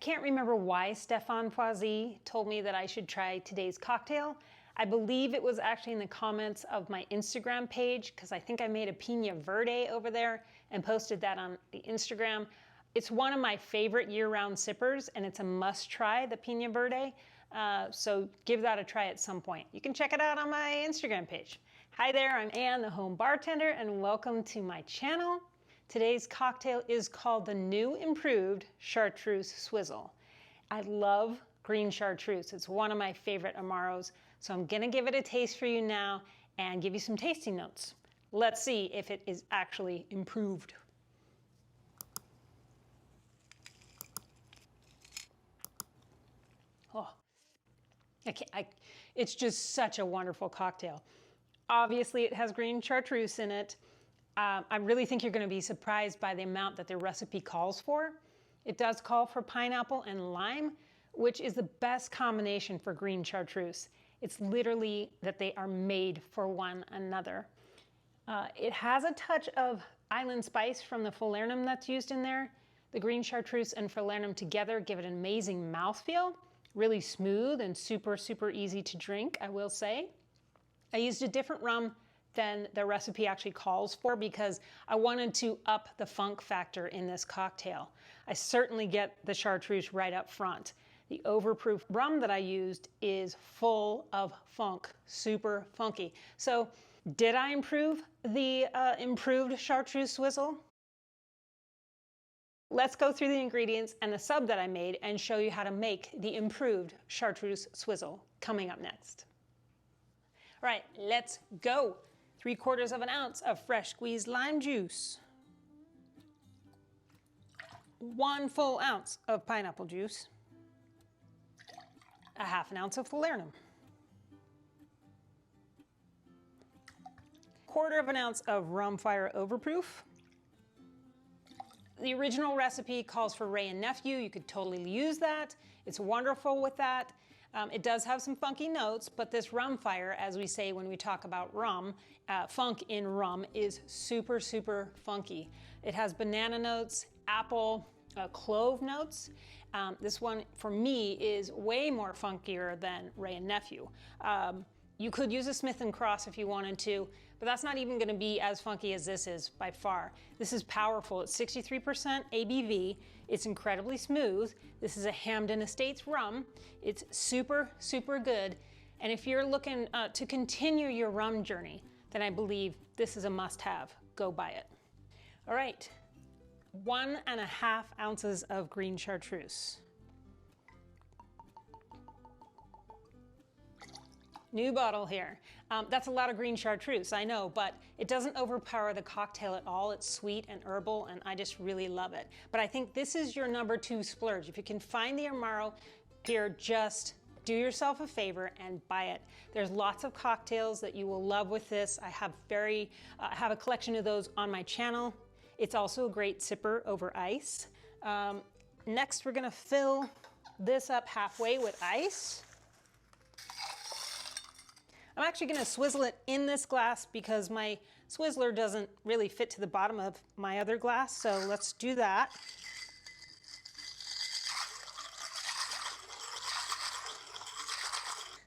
can't remember why Stéphane Poisy told me that I should try today's cocktail. I believe it was actually in the comments of my Instagram page, because I think I made a Pina Verde over there and posted that on the Instagram. It's one of my favorite year-round sippers, and it's a must-try, the Pina Verde. So give that a try at some point. You can check it out on my Instagram page. Hi there, I'm Anne, the home bartender, and welcome to my channel. Today's cocktail is called the new improved Chartreuse Swizzle. I love green chartreuse. It's one of my favorite Amaros, so I'm gonna give it a taste for you now and give you some tasting notes. Let's see if it is actually improved. Oh, it's just such a wonderful cocktail. Obviously, it has green chartreuse in it. I really think you're going to be surprised by the amount that the recipe calls for. It does call for pineapple and lime, which is the best combination for green chartreuse. It's literally that they are made for one another. It has a touch of island spice from the Falernum that's used in there. The green chartreuse and Falernum together give it an amazing mouthfeel. Really smooth and super, super easy to drink, I will say. I used a different rum than the recipe actually calls for because I wanted to up the funk factor in this cocktail. I certainly get the chartreuse right up front. The Overproof rum that I used is full of funk, super funky. So did I improve the improved Chartreuse Swizzle? Let's go through the ingredients and the sub that I made and show you how to make the improved Chartreuse Swizzle coming up next. All right, let's go. 3/4 of an ounce of fresh squeezed lime juice. 1 full ounce of pineapple juice. 1/2 ounce of Falernum. 1/4 ounce of Rumfire Overproof. The original recipe calls for Wray and Nephew. You could totally use that. It's wonderful with that. It does have some funky notes, but this Rumfire, as we say when we talk about rum, funk in rum is super, super funky. It has banana notes, apple, clove notes. This one, for me, is way more funkier than Wray and Nephew. You could use a Smith & Cross if you wanted to, but that's not even gonna be as funky as this is by far. This is powerful. It's 63% ABV. It's incredibly smooth. This is a Hamden Estates rum. It's super, super good. And if you're looking to continue your rum journey, then I believe this is a must-have. Go buy it. All right, 1.5 ounces of green chartreuse. New bottle here. That's a lot of green chartreuse, I know, but it doesn't overpower the cocktail at all. It's sweet and herbal, and I just really love it. But I think this is your #2 splurge. If you can find the Amaro here, just do yourself a favor and buy it. There's lots of cocktails that you will love with this. I have a collection of those on my channel. It's also a great sipper over ice. Next, we're gonna fill this up halfway with ice. I'm actually gonna swizzle it in this glass because my Swizzler doesn't really fit to the bottom of my other glass, so let's do that.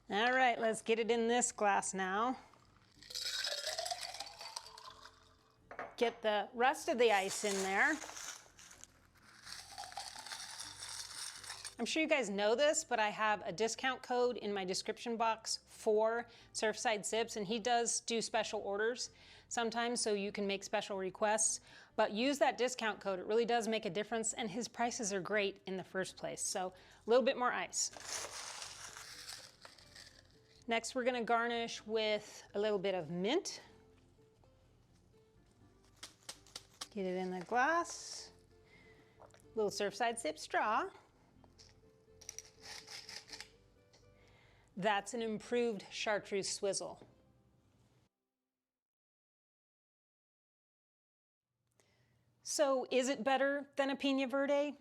All right, let's get it in this glass now. Get the rest of the ice in there. I'm sure you guys know this, but I have a discount code in my description box for Surfside Sips, and he does do special orders sometimes, so you can make special requests. But use that discount code. It really does make a difference, and his prices are great in the first place. So a little bit more ice. Next, we're gonna garnish with a little bit of mint. Get it in the glass. Little Surfside Sip straw. That's an improved Chartreuse Swizzle. So is it better than a Pina Verde?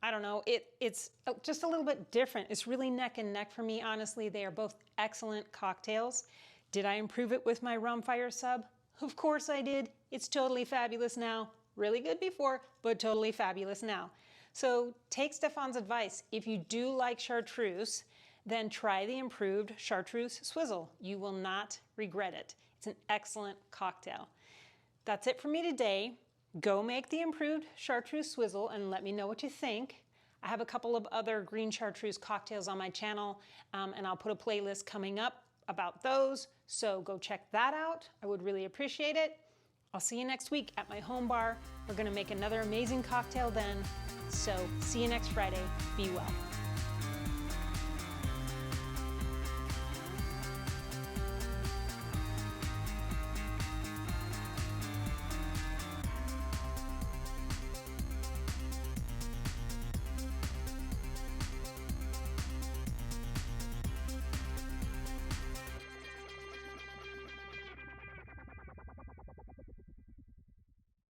I don't know. It's just a little bit different. It's really neck and neck for me, honestly. They are both excellent cocktails. Did I improve it with my Rumfire sub? Of course I did. It's totally fabulous now. Really good before, but totally fabulous now. So take Stefan's advice. If you do like chartreuse, then try the improved Chartreuse Swizzle. You will not regret it. It's an excellent cocktail. That's it for me today. Go make the improved Chartreuse Swizzle and let me know what you think. I have a couple of other green chartreuse cocktails on my channel, and I'll put a playlist coming up about those, so go check that out. I would really appreciate it. I'll see you next week at my home bar. We're gonna make another amazing cocktail then, so see you next Friday. Be well.